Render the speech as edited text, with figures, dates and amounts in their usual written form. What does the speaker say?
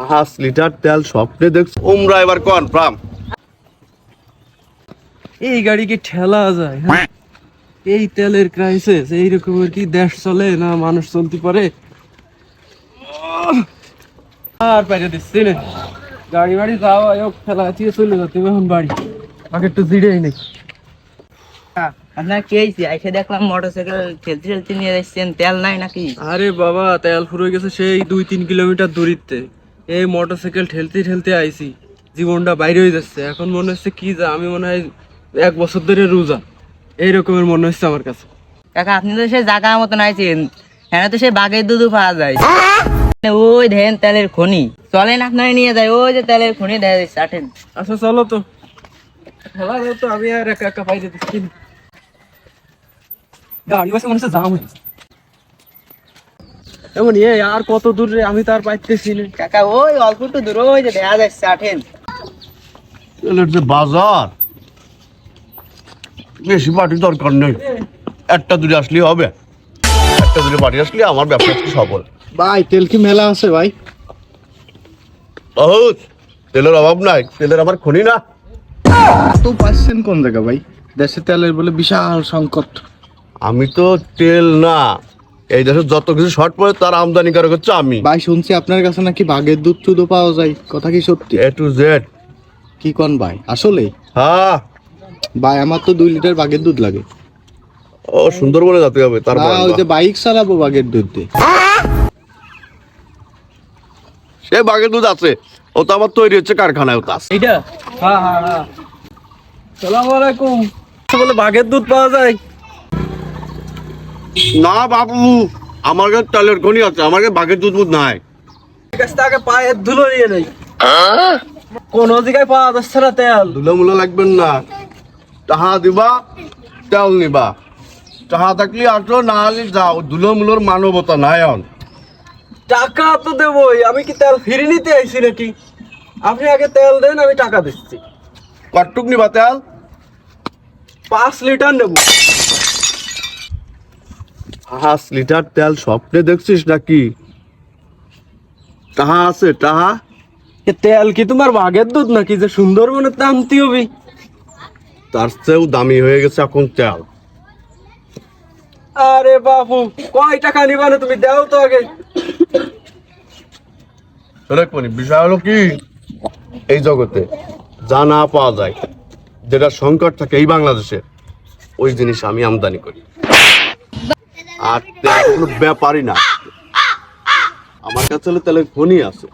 5 litre তেল স্বপ্নে দেখছো তোমরা, এবার কনফার্ম। এই গাড়ি কি ঠেলা যায়? হ্যাঁ, এই তেলের ক্রাইসিস এইরকমের কি দেশ চলে না, মানুষ চলতে পারে? আর পাইরে দিচ্ছি না, গাড়ি বাড়ি যাওয়া হোক, ঠেলা দিয়ে চলে যেতে হবে এখন বাড়ি। আগে একটু জিরেই নেই। আপনার কি হয়েছে? এসে দেখলাম মোটরসাইকেল ঠেলতে ঠেলতে নিয়ে যাচ্ছেন, তেল নাই নাকি? আরে বাবা, তেল ফুরিয়ে গেছে সেই 2-3 কিলোমিটার দূরিতে। এই মোটরসাইকেল ঠেলতে ঠেলতে আইছি, জীবনটা বাইরে হয়ে যাচ্ছে। এখন মনে হচ্ছে কি যা আমি মনে হয় 1 বছর ধরে রোজা, এইরকমের মনে হচ্ছে আমার কাছে। কাকা আপনি তো সেই জায়গা মতন আইছেন, হ্যাঁ তো সেই বাঘের দুধও পাওয়া যায়। ওই দেখেন তেলের খনি, চলেন আপনারা নিয়ে যায়, ওই যে তেলের খনি দেখা যাচ্ছে, আটেন। আচ্ছা চলো তো, খেলা দাও তো, আমি আর একা একা পাইতে দিচ্ছি না। গাড়ি বাসে মনে হচ্ছে জাম হয়েছে। এমন আর কত দূর রে, আমি তার পাইতেছি না। কাকা ওই অল্প একটু দূর, ওই যে দেখা যাচ্ছে, আটেন। তেলের যে বাজার, বেশি পার্টি দরকার নেই, একটা দূরে আসলেই হবে। একটা দূরে পার্টি আসলে আমার ব্যবসা সফল। ভাই তেল কি মেলা আছে ভাই? বহুত তেলের অভাব নাই, তেলের আমার খনি না। তো পাচ্ছেন কোন জায়গা ভাই? দেশে তেলের বলে বিশাল সংকট। আমি তো তেল না, এই দেশে যত কিছু শর্ট পড়ে তার আমদানিকারক হচ্ছে আমি। ভাই শুনছি আপনার কাছে নাকি বাঘের দুধ টুধও পাওয়া যায়, কথা কি সত্যি? A to Z। কি কোন ভাই আসলে? হ্যাঁ, ভাই আমার তো 2 লিটার বাঘের দুধ লাগে। ও সুন্দরবনে যেতে হবে তার না, ওই যে বাইক চালাবো বাঘের দুধ দিয়ে। সে বাঘের দুধ আছে, ও তো আমার তৈরি হচ্ছে কারখানায়, ওটা আছে। এইটা? হ্যাঁ হ্যাঁ হ্যাঁ। সালামু আলাইকুম। বলে বাঘের দুধ পাওয়া যায়? না বাবু, আমার কাছে তেলের খনি আছে, আমার কাছে বাঘের দুধ নাই। কাছ থেকে আগে পায়ের ধুলো নিয়ে নেই, কোন জায়গায় পাওয়া যাচ্ছে না তেল। ধুলো মুলো লাগবেন না, টাহা দিবা তেল নিবা। টাহা থাকলে আসো, না হলে যাও। ধুলো মুলোর মানবতা নাই এখন। টাকা তো দেবই, আমি কি তেল ফিরে নিতে আইছি নাকি? আপনি আগে তেল দেন, আমি টাকা দিচ্ছি। কটুক নিবা তেল? 5 লিটার নেব। 5 লিটার তেল স্বপ্নে দেখছিস নাকি? টাহা আছে টাহা? এ তেল কি তোমার বাঘের দুধ নাকি যে সুন্দরবনের টানতে হবে? তার চেয়েও দামি হয়ে গেছে এখন তেল। আরে বাবু, কয় টাকা নিবা না তুমি? দাও তো আগে। বিষয় হলো কি, এই জগতে যা না পাওয়া যায়, যেটা সংকট থাকে এই বাংলাদেশে, ওই জিনিস আমি আমদানি করি। আর তেল কোনো ব্যাপারই না, আমার কাছে হলে তেলের খনি আছে।